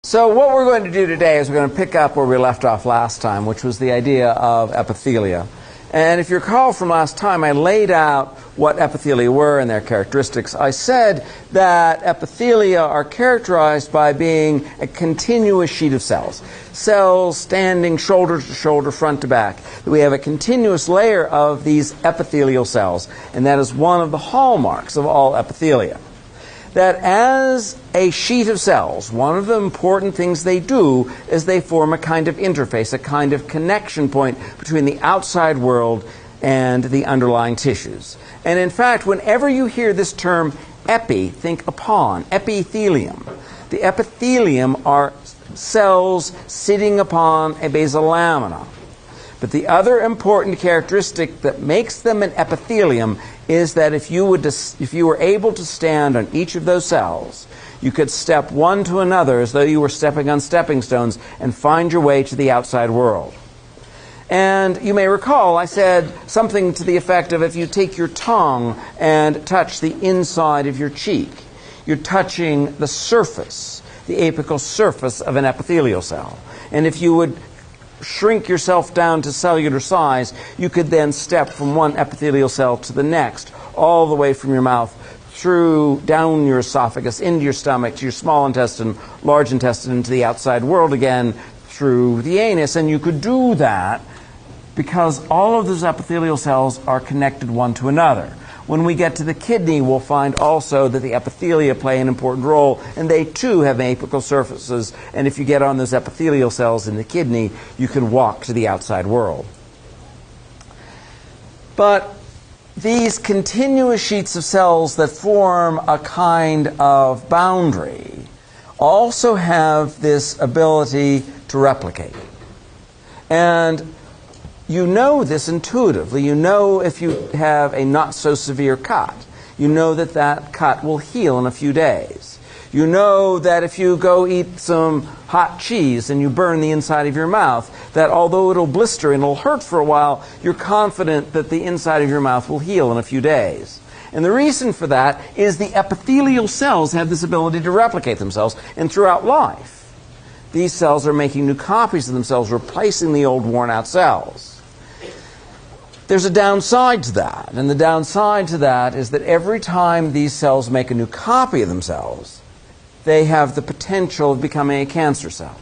So what we're going to do today is we're going to pick up where we left off last time, which was the idea of epithelia. And if you recall from last time, I laid out what epithelia were and their characteristics. I said that epithelia are characterized by being a continuous sheet of cells. Cells standing shoulder to shoulder, front to back. We have a continuous layer of these epithelial cells, and that is one of the hallmarks of all epithelia. That as a sheet of cells, one of the important things they do is they form a kind of interface, a kind of connection point between the outside world and the underlying tissues. And in fact, whenever you hear this term epi, think upon, epithelium. The epithelium are cells sitting upon a basal lamina. But the other important characteristic that makes them an epithelium is that if you were able to stand on each of those cells, you could step one to another as though you were stepping on stepping stones and find your way to the outside world. And you may recall I said something to the effect of if you take your tongue and touch the inside of your cheek, you're touching the surface, the apical surface of an epithelial cell. And if you would shrink yourself down to cellular size, you could then step from one epithelial cell to the next, all the way from your mouth through down your esophagus, into your stomach, to your small intestine, large intestine, into the outside world again through the anus. And you could do that because all of those epithelial cells are connected one to another. When we get to the kidney, we'll find also that the epithelia play an important role, and they too have apical surfaces. And if you get on those epithelial cells in the kidney, you can walk to the outside world. But these continuous sheets of cells that form a kind of boundary also have this ability to replicate. And you know this intuitively. You know if you have a not-so-severe cut. You know that that cut will heal in a few days. You know that if you go eat some hot cheese and you burn the inside of your mouth, that although it'll blister and it'll hurt for a while, you're confident that the inside of your mouth will heal in a few days. And the reason for that is the epithelial cells have this ability to replicate themselves. And throughout life, these cells are making new copies of themselves, replacing the old worn-out cells. There's a downside to that, and the downside to that is that every time these cells make a new copy of themselves, they have the potential of becoming a cancer cell.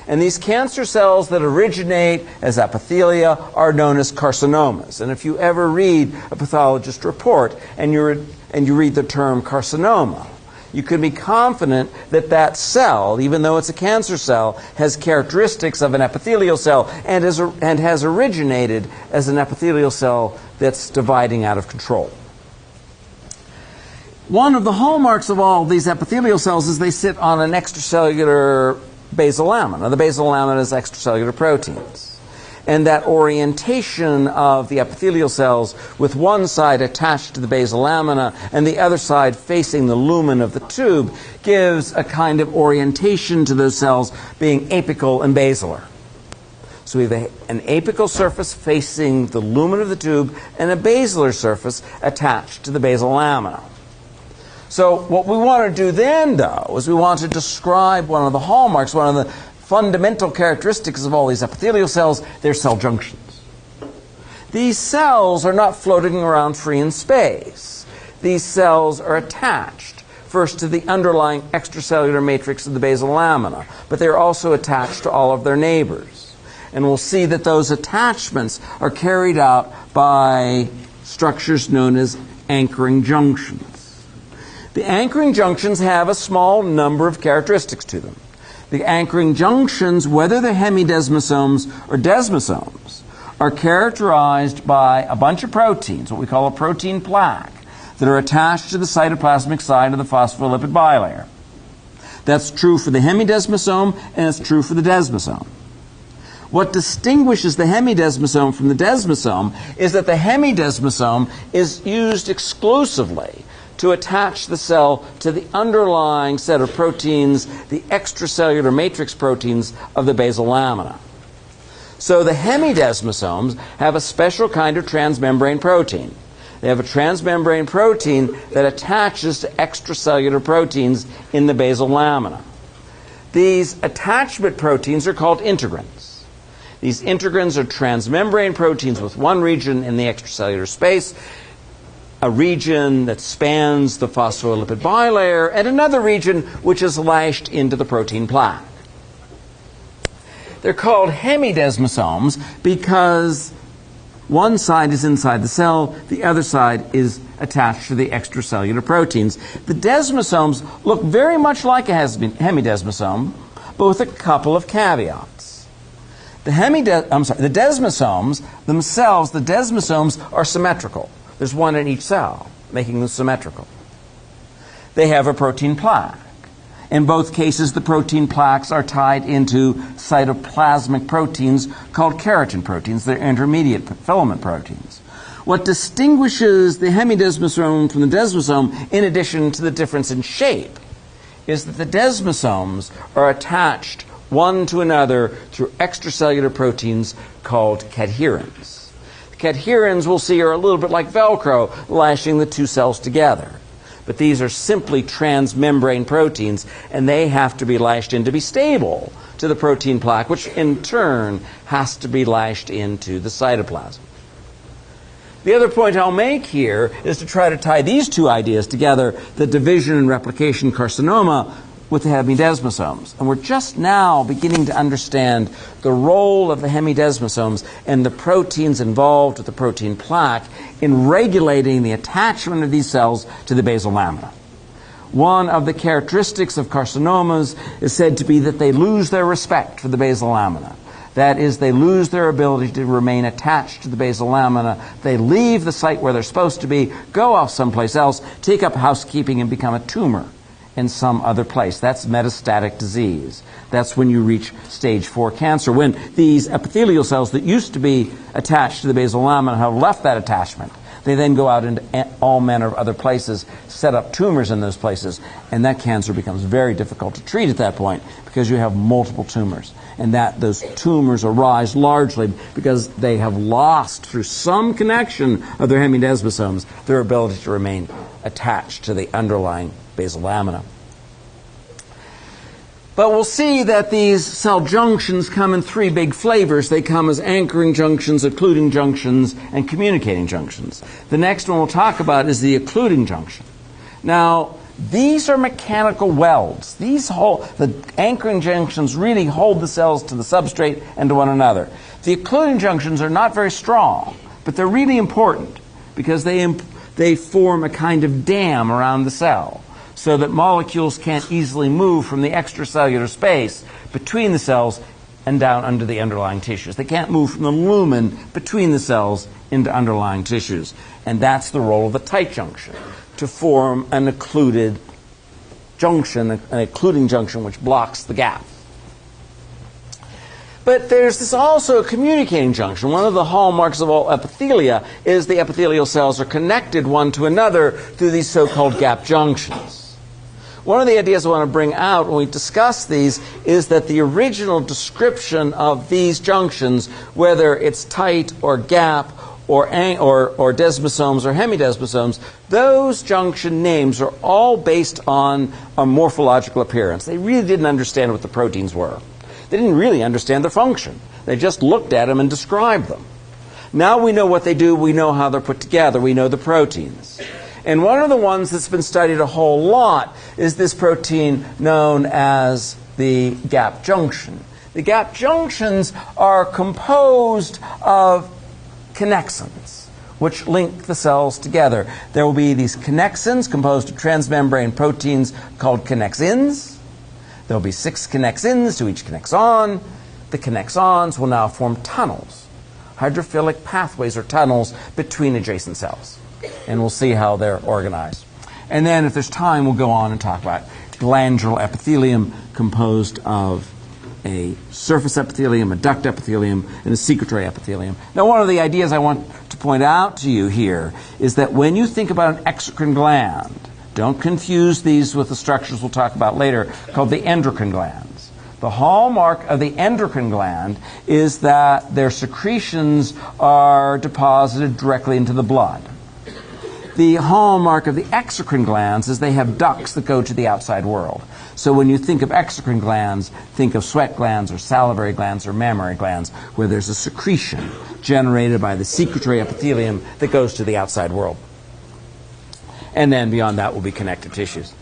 And these cancer cells that originate as epithelia are known as carcinomas. And if you ever read a pathologist report and you read the term carcinoma, you can be confident that that cell, even though it's a cancer cell, has characteristics of an epithelial cell and has originated as an epithelial cell that's dividing out of control. One of the hallmarks of all these epithelial cells is they sit on an extracellular basal lamina. The basal lamina is extracellular proteins. And that orientation of the epithelial cells with one side attached to the basal lamina and the other side facing the lumen of the tube gives a kind of orientation to those cells being apical and basilar. So we have an apical surface facing the lumen of the tube and a basilar surface attached to the basal lamina. So what we want to do then, though, is we want to describe one of the hallmarks, one of the fundamental characteristics of all these epithelial cells. They're cell junctions. These cells are not floating around free in space. These cells are attached first to the underlying extracellular matrix of the basal lamina, but they're also attached to all of their neighbors. And we'll see that those attachments are carried out by structures known as anchoring junctions. The anchoring junctions have a small number of characteristics to them. The anchoring junctions, whether they're hemidesmosomes or desmosomes, are characterized by a bunch of proteins, what we call a protein plaque, that are attached to the cytoplasmic side of the phospholipid bilayer. That's true for the hemidesmosome, and it's true for the desmosome. What distinguishes the hemidesmosome from the desmosome is that the hemidesmosome is used exclusively to attach the cell to the underlying set of proteins, the extracellular matrix proteins of the basal lamina. So the hemidesmosomes have a special kind of transmembrane protein. They have a transmembrane protein that attaches to extracellular proteins in the basal lamina. These attachment proteins are called integrins. These integrins are transmembrane proteins with one region in the extracellular space, a region that spans the phospholipid bilayer, and another region which is lashed into the protein plaque. They're called hemidesmosomes because one side is inside the cell, the other side is attached to the extracellular proteins. The desmosomes look very much like a hemidesmosome, but with a couple of caveats. The desmosomes themselves, the desmosomes are symmetrical. There's one in each cell, making them symmetrical. They have a protein plaque. In both cases, the protein plaques are tied into cytoplasmic proteins called keratin proteins. They're intermediate filament proteins. What distinguishes the hemidesmosome from the desmosome, in addition to the difference in shape, is that the desmosomes are attached one to another through extracellular proteins called cadherins. The cadherins, we'll see, are a little bit like Velcro, lashing the two cells together. But these are simply transmembrane proteins, and they have to be lashed in to be stable to the protein plaque, which in turn has to be lashed into the cytoplasm. The other point I'll make here is to try to tie these two ideas together, the division and replication carcinoma with the hemidesmosomes. And we're just now beginning to understand the role of the hemidesmosomes and the proteins involved with the protein plaque in regulating the attachment of these cells to the basal lamina. One of the characteristics of carcinomas is said to be that they lose their respect for the basal lamina. That is, they lose their ability to remain attached to the basal lamina. They leave the site where they're supposed to be, go off someplace else, take up housekeeping, and become a tumor in some other place. That's metastatic disease. That's when you reach stage 4 cancer, when these epithelial cells that used to be attached to the basal lamina have left that attachment. They then go out into all manner of other places, set up tumors in those places, and that cancer becomes very difficult to treat at that point because you have multiple tumors. And that those tumors arise largely because they have lost, through some connection of their hemidesmosomes, their ability to remain attached to the underlying basal lamina. But we'll see that these cell junctions come in 3 big flavors. They come as anchoring junctions, occluding junctions, and communicating junctions. The next one we'll talk about is the occluding junction. Now, these are mechanical welds. The anchoring junctions really hold the cells to the substrate and to one another. The occluding junctions are not very strong, but they're really important because they form a kind of dam around the cell, so that molecules can't easily move from the extracellular space between the cells and down under the underlying tissues. They can't move from the lumen between the cells into underlying tissues. And that's the role of the tight junction, to form an occluded junction, an occluding junction which blocks the gap. But there's this also a communicating junction. One of the hallmarks of all epithelia is the epithelial cells are connected one to another through these so-called gap junctions. One of the ideas I want to bring out when we discuss these is that the original description of these junctions, whether it's tight or gap or desmosomes or hemidesmosomes, those junction names are all based on a morphological appearance. They really didn't understand what the proteins were. They didn't really understand their function. They just looked at them and described them. Now we know what they do. We know how they're put together. We know the proteins. And one of the ones that's been studied a whole lot is this protein known as the gap junction. The gap junctions are composed of connexins, which link the cells together. There will be these connexins composed of transmembrane proteins called connexins. There will be 6 connexins to each connexon. The connexons will now form tunnels, hydrophilic pathways or tunnels between adjacent cells. And we'll see how they're organized. And then, if there's time, we'll go on and talk about glandular epithelium, composed of a surface epithelium, a duct epithelium, and a secretory epithelium. Now, one of the ideas I want to point out to you here is that when you think about an exocrine gland, don't confuse these with the structures we'll talk about later, called the endocrine glands. The hallmark of the endocrine gland is that their secretions are deposited directly into the blood. The hallmark of the exocrine glands is they have ducts that go to the outside world. So when you think of exocrine glands, think of sweat glands or salivary glands or mammary glands, where there's a secretion generated by the secretory epithelium that goes to the outside world. And then beyond that will be connective tissues.